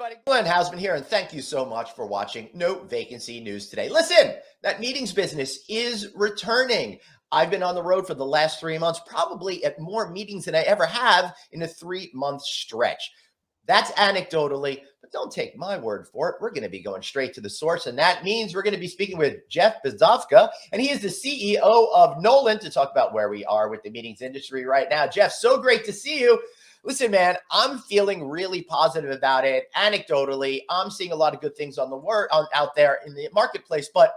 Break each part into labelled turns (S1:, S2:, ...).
S1: everybody. Glenn Hausman here, and thank you so much for watching No Vacancy News today. Listen, that meetings business is returning. I've been on the road for the last 3 months, probably at more meetings than I ever have in a 3-month stretch. That's anecdotally, but don't take my word for it. We're going to be going straight to the source, and that means we're going to be speaking with Jeff Bezovka, and he is the CEO of Knowland, to talk about where we are with the meetings industry right now. Jeff, so great to see you. Listen, man, I'm feeling really positive about it. Anecdotally, I'm seeing a lot of good things on the out there in the marketplace. But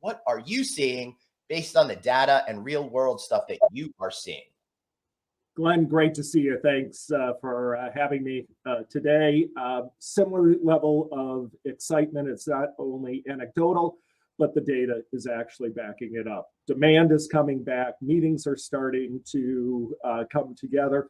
S1: what are you seeing based on the data and real world stuff that you are seeing?
S2: Glenn, great to see you. Thanks for having me today. Similar level of excitement. It's not only anecdotal, but the data is actually backing it up. Demand is coming back. Meetings are starting to come together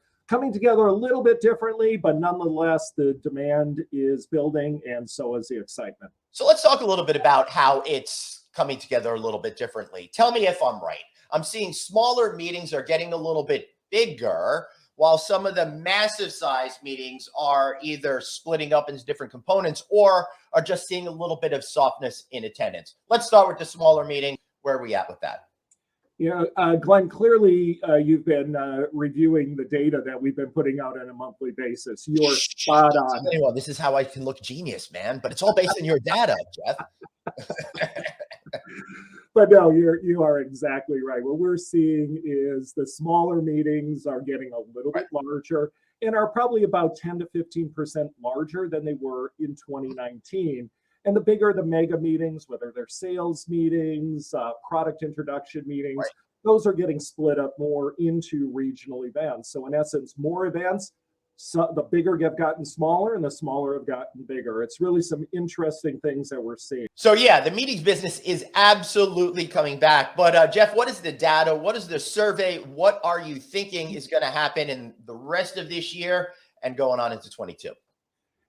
S2: a little bit differently, but nonetheless, the demand is building, and so is the excitement.
S1: So let's talk a little bit about how it's coming together a little bit differently. Tell me if I'm right. I'm seeing smaller meetings are getting a little bit bigger, while some of the massive size meetings are either splitting up into different components or are just seeing a little bit of softness in attendance. Let's start with the smaller meeting. Where are we at with that?
S2: Yeah, Glenn, clearly you've been reviewing the data that we've been putting out on a monthly basis. You're spot on.
S1: Anyway, this is how I can look genius, man, but it's all based on your data, Jeff.
S2: But no, you are exactly right. What we're seeing is the smaller meetings are getting a little bit larger and are probably about 10 to 15% larger than they were in 2019. And the bigger the mega meetings, whether they're sales meetings, product introduction meetings, those are getting split up more into regional events. So in essence, more events, so the bigger have gotten smaller and the smaller have gotten bigger. It's really some interesting things that we're seeing.
S1: So yeah, the meetings business is absolutely coming back. But Jeff, what is the data? What is the survey? What are you thinking is going to happen in the rest of this year and going on into 22?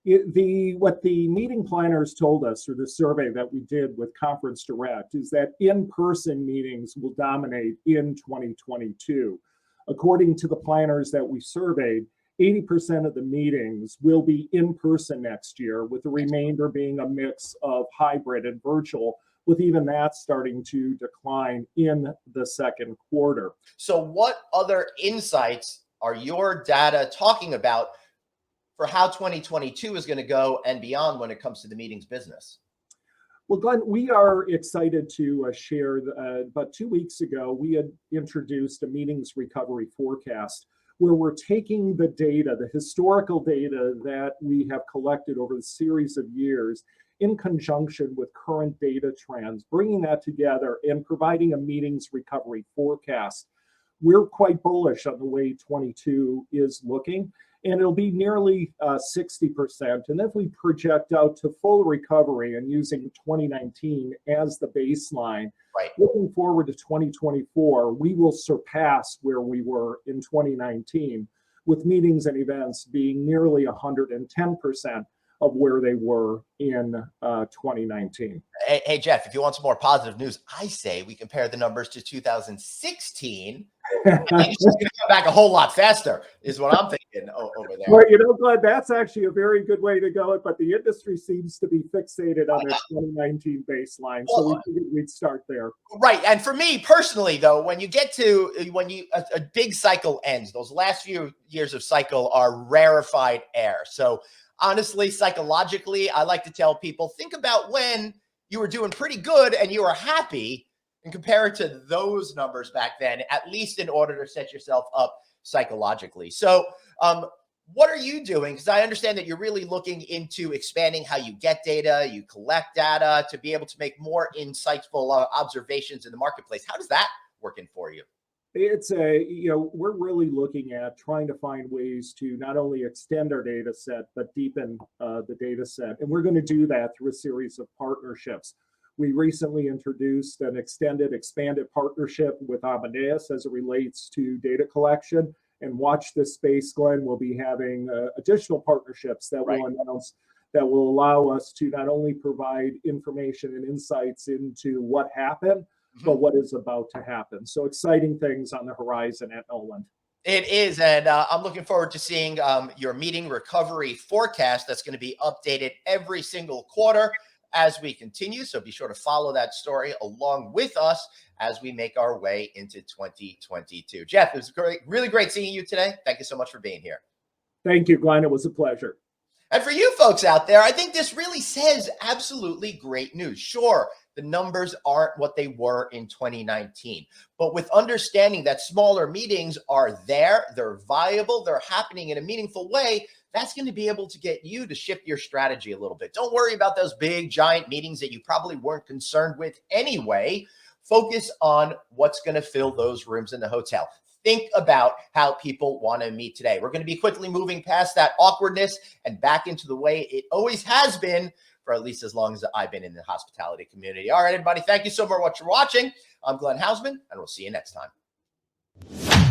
S2: What the meeting planners told us through the survey that we did with Conference Direct is that in-person meetings will dominate in 2022. According to the planners that we surveyed, 80% of the meetings will be in person next year, with the remainder being a mix of hybrid and virtual, with even that starting to decline in the second quarter.
S1: So what other insights are your data talking about for how 2022 is going to go and beyond when it comes to the meetings business?
S2: Well, Glenn, we are excited to share about 2 weeks ago, we had introduced a meetings recovery forecast where we're taking the data, the historical data that we have collected over a series of years in conjunction with current data trends, bringing that together and providing a meetings recovery forecast. We're quite bullish on the way 22 is looking, and it'll be nearly 60%. And if we project out to full recovery and using 2019 as the baseline, looking forward to 2024, we will surpass where we were in 2019, with meetings and events being nearly 110% of where they were in 2019.
S1: Hey, Jeff, if you want some more positive news, I say we compare the numbers to 2016. I think it's just going to come back a whole lot faster, is what I'm thinking over there.
S2: Well, you know, Glenn, that's actually a very good way to go. But the industry seems to be fixated on their 2019 baseline, so we figured we'd start there.
S1: Right, and for me personally, though, when you get to a big cycle ends, those last few years of cycle are rarefied air. So honestly, psychologically, I like to tell people, think about when you were doing pretty good and you were happy, and compare it to those numbers back then, at least in order to set yourself up psychologically. So what are you doing? Because I understand that you're really looking into expanding how you get data, you collect data to be able to make more insightful observations in the marketplace. How does that working for you?
S2: It's we're really looking at trying to find ways to not only extend our data set, but deepen the data set. And we're going to do that through a series of partnerships. We recently introduced an expanded partnership with Amadeus as it relates to data collection. And watch this space, Glenn. We'll be having additional partnerships that we'll announce that will allow us to not only provide information and insights into what happened, but what is about to happen. So exciting things on the horizon at Knowland.
S1: It is, and I'm looking forward to seeing your meeting recovery forecast that's going to be updated every single quarter as we continue. So be sure to follow that story along with us as we make our way into 2022. Jeff, it was great, really great seeing you today. Thank you so much for being here.
S2: Thank you, Glenn. It was a pleasure.
S1: And for you folks out there, I think this really says absolutely great news. Sure, the numbers aren't what they were in 2019, but with understanding that smaller meetings are there, they're viable, they're happening in a meaningful way, that's going to be able to get you to shift your strategy a little bit. Don't worry about those big, giant meetings that you probably weren't concerned with anyway. Focus on what's going to fill those rooms in the hotel. Think about how people want to meet today. We're going to be quickly moving past that awkwardness and back into the way it always has been for at least as long as I've been in the hospitality community. All right, everybody, thank you so much for watching. I'm Glenn Hausman, and we'll see you next time.